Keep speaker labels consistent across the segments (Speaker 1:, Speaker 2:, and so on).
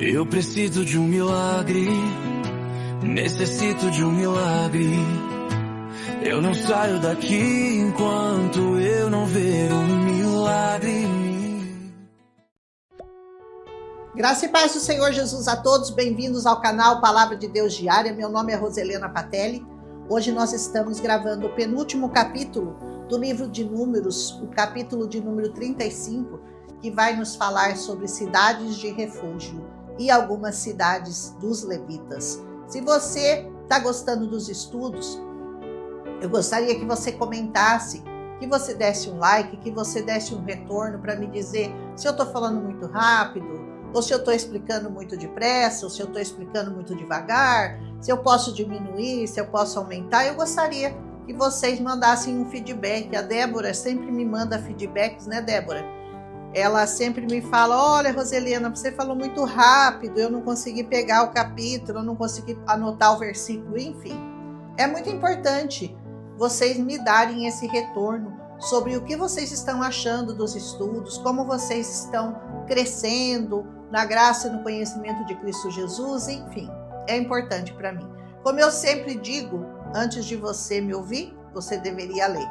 Speaker 1: Eu preciso de um milagre, necessito de um milagre. Eu não saio daqui enquanto eu não ver um milagre.
Speaker 2: Graça e paz do Senhor Jesus a todos, bem-vindos ao canal Palavra de Deus Diária. Meu nome é Roselena Patelli. Hoje nós estamos gravando o penúltimo capítulo do livro de Números, o capítulo de número 35, que vai nos falar sobre cidades de refúgio e algumas cidades dos levitas. Se você está gostando dos estudos, eu gostaria que você comentasse, que você desse um like, que você desse um retorno para me dizer se eu estou falando muito rápido, ou se eu estou explicando muito depressa, ou se eu estou explicando muito devagar, se eu posso diminuir, se eu posso aumentar. Eu gostaria que vocês mandassem um feedback. A Débora sempre me manda feedbacks, né, Débora? Ela sempre me fala, olha, Roselena, você falou muito rápido, eu não consegui pegar o capítulo, eu não consegui anotar o versículo, enfim. É muito importante vocês me darem esse retorno sobre o que vocês estão achando dos estudos, como vocês estão crescendo na graça e no conhecimento de Cristo Jesus, enfim, é importante para mim. Como eu sempre digo, antes de você me ouvir, você deveria ler.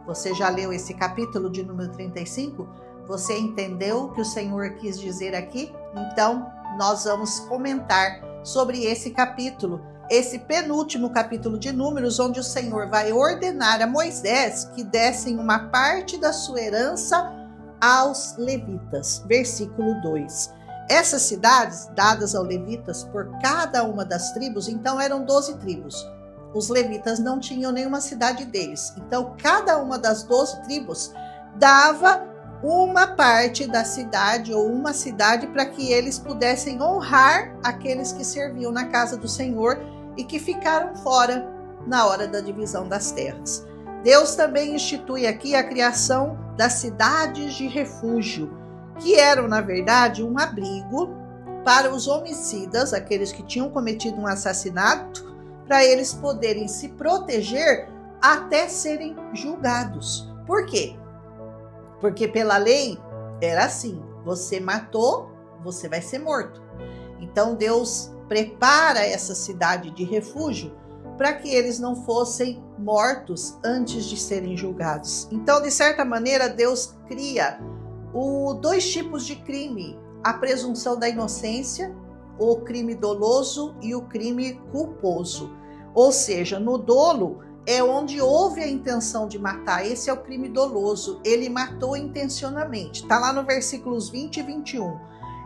Speaker 2: Você já leu esse capítulo de número 35? Você entendeu o que o Senhor quis dizer aqui? Então, nós vamos comentar sobre esse capítulo, esse penúltimo capítulo de Números, onde o Senhor vai ordenar a Moisés que dessem uma parte da sua herança aos levitas. Versículo 2. Essas cidades, dadas aos levitas por cada uma das tribos, então eram 12 tribos. Os levitas não tinham nenhuma cidade deles. Então, cada uma das 12 tribos dava uma parte da cidade ou uma cidade para que eles pudessem honrar aqueles que serviam na casa do Senhor e que ficaram fora na hora da divisão das terras. Deus também institui aqui a criação das cidades de refúgio, que eram, na verdade, um abrigo para os homicidas, aqueles que tinham cometido um assassinato, para eles poderem se proteger até serem julgados. Por quê? Porque pela lei era assim, você matou, você vai ser morto. Então Deus prepara essa cidade de refúgio para que eles não fossem mortos antes de serem julgados. Então, de certa maneira, Deus cria dois tipos de crime: a presunção da inocência, o crime doloso e o crime culposo. Ou seja, no dolo é onde houve a intenção de matar. Esse é o crime doloso. Ele matou intencionalmente. Está lá no versículos 20 e 21.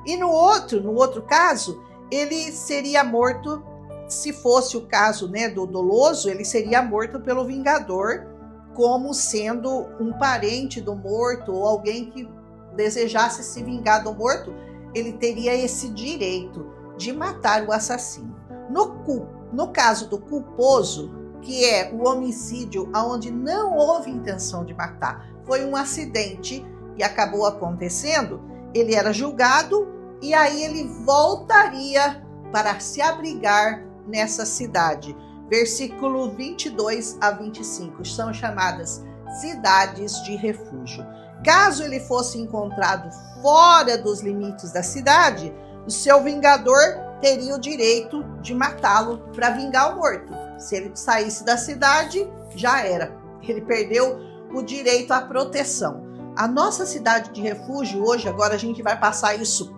Speaker 2: E no outro caso, ele seria morto, se fosse o caso, né, do doloso, ele seria morto pelo vingador, como sendo um parente do morto ou alguém que desejasse se vingar do morto. Ele teria esse direito de matar o assassino. No caso do culposo, que é o homicídio onde não houve intenção de matar, foi um acidente e acabou acontecendo, ele era julgado e aí ele voltaria para se abrigar nessa cidade. Versículo 22 a 25, são chamadas cidades de refúgio. Caso ele fosse encontrado fora dos limites da cidade, o seu vingador teria o direito de matá-lo para vingar o morto. Se ele saísse da cidade, já era. Ele perdeu o direito à proteção. A nossa cidade de refúgio hoje, agora a gente vai passar isso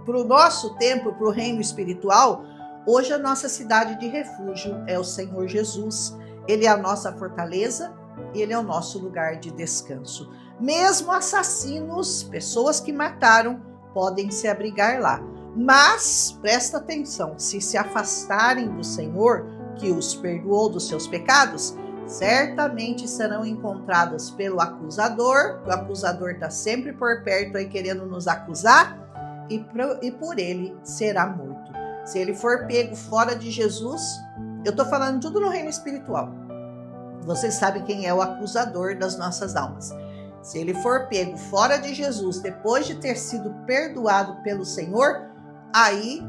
Speaker 2: para o nosso tempo, para o reino espiritual. Hoje a nossa cidade de refúgio é o Senhor Jesus. Ele é a nossa fortaleza, ele é o nosso lugar de descanso. Mesmo assassinos, pessoas que mataram, podem se abrigar lá. Mas, presta atenção, se afastarem do Senhor, que os perdoou dos seus pecados, certamente serão encontradas pelo acusador. O acusador está sempre por perto aí querendo nos acusar, e por ele será morto. Se ele for pego fora de Jesus, eu estou falando tudo no reino espiritual. Você sabe quem é o acusador das nossas almas. Se ele for pego fora de Jesus, depois de ter sido perdoado pelo Senhor, aí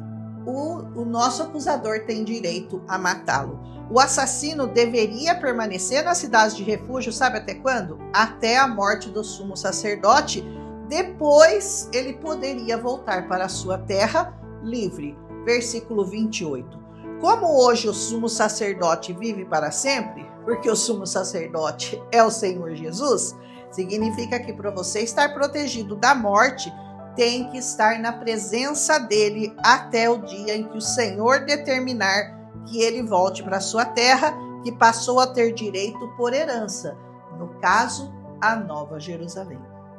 Speaker 2: o nosso acusador tem direito a matá-lo. O assassino deveria permanecer na cidade de refúgio, sabe até quando? Até a morte do sumo sacerdote. Depois ele poderia voltar para a sua terra livre. Versículo 28. Como hoje o sumo sacerdote vive para sempre, porque o sumo sacerdote é o Senhor Jesus, significa que para você estar protegido da morte, tem que estar na presença dele até o dia em que o Senhor determinar que ele volte para sua terra, que passou a ter direito por herança, no caso, a Nova Jerusalém.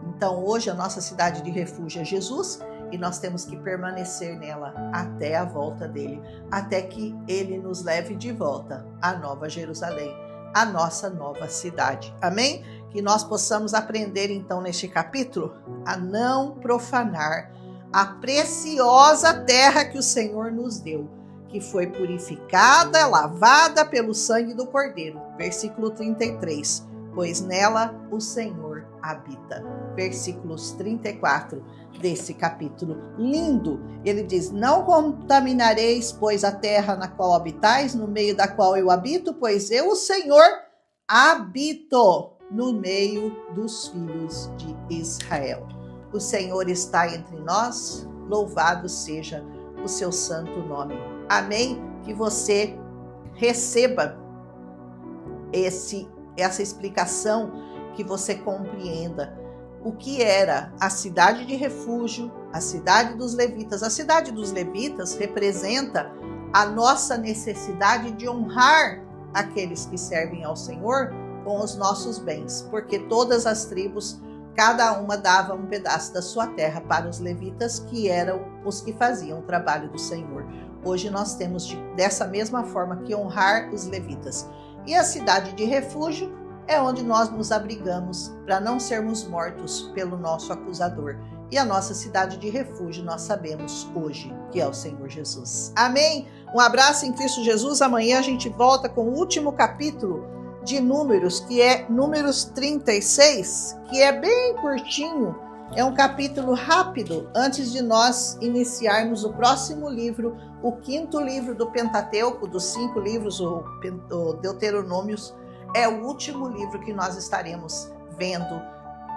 Speaker 2: Então hoje a nossa cidade de refúgio é Jesus, e nós temos que permanecer nela até a volta dele, até que ele nos leve de volta à Nova Jerusalém, a nossa nova cidade. Amém? Que nós possamos aprender então neste capítulo a não profanar a preciosa terra que o Senhor nos deu, que foi purificada, lavada pelo sangue do Cordeiro. Versículo 33. Pois nela o Senhor habita. Versículos 34 desse capítulo lindo. Ele diz: não contaminareis, pois, a terra na qual habitais, no meio da qual eu habito, pois eu, o Senhor, habito no meio dos filhos de Israel. O Senhor está entre nós, louvado seja o seu santo nome. Amém? Que você receba essa explicação, que você compreenda o que era a cidade de refúgio, a cidade dos levitas. A cidade dos levitas representa a nossa necessidade de honrar aqueles que servem ao Senhor com os nossos bens, porque todas as tribos, cada uma dava um pedaço da sua terra para os levitas, que eram os que faziam o trabalho do Senhor. Hoje nós temos dessa mesma forma que honrar os levitas. E a cidade de refúgio é onde nós nos abrigamos para não sermos mortos pelo nosso acusador. E a nossa cidade de refúgio nós sabemos hoje que é o Senhor Jesus. Amém? Um abraço em Cristo Jesus. Amanhã a gente volta com o último capítulo de Números, que é Números 36, que é bem curtinho. É um capítulo rápido antes de nós iniciarmos o próximo livro, o 5º livro do Pentateuco, dos 5 livros, o Deuteronômios. É o último livro que nós estaremos vendo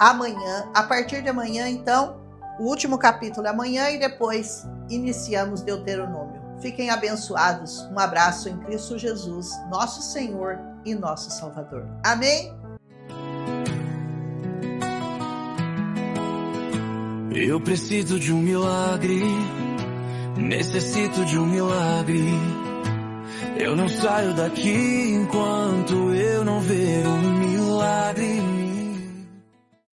Speaker 2: amanhã. A partir de amanhã, então, o último capítulo amanhã e depois iniciamos Deuteronômio. Fiquem abençoados. Um abraço em Cristo Jesus, nosso Senhor e nosso Salvador. Amém?
Speaker 1: Eu preciso de um milagre, necessito de um milagre. Eu não saio daqui enquanto eu não ver um milagre.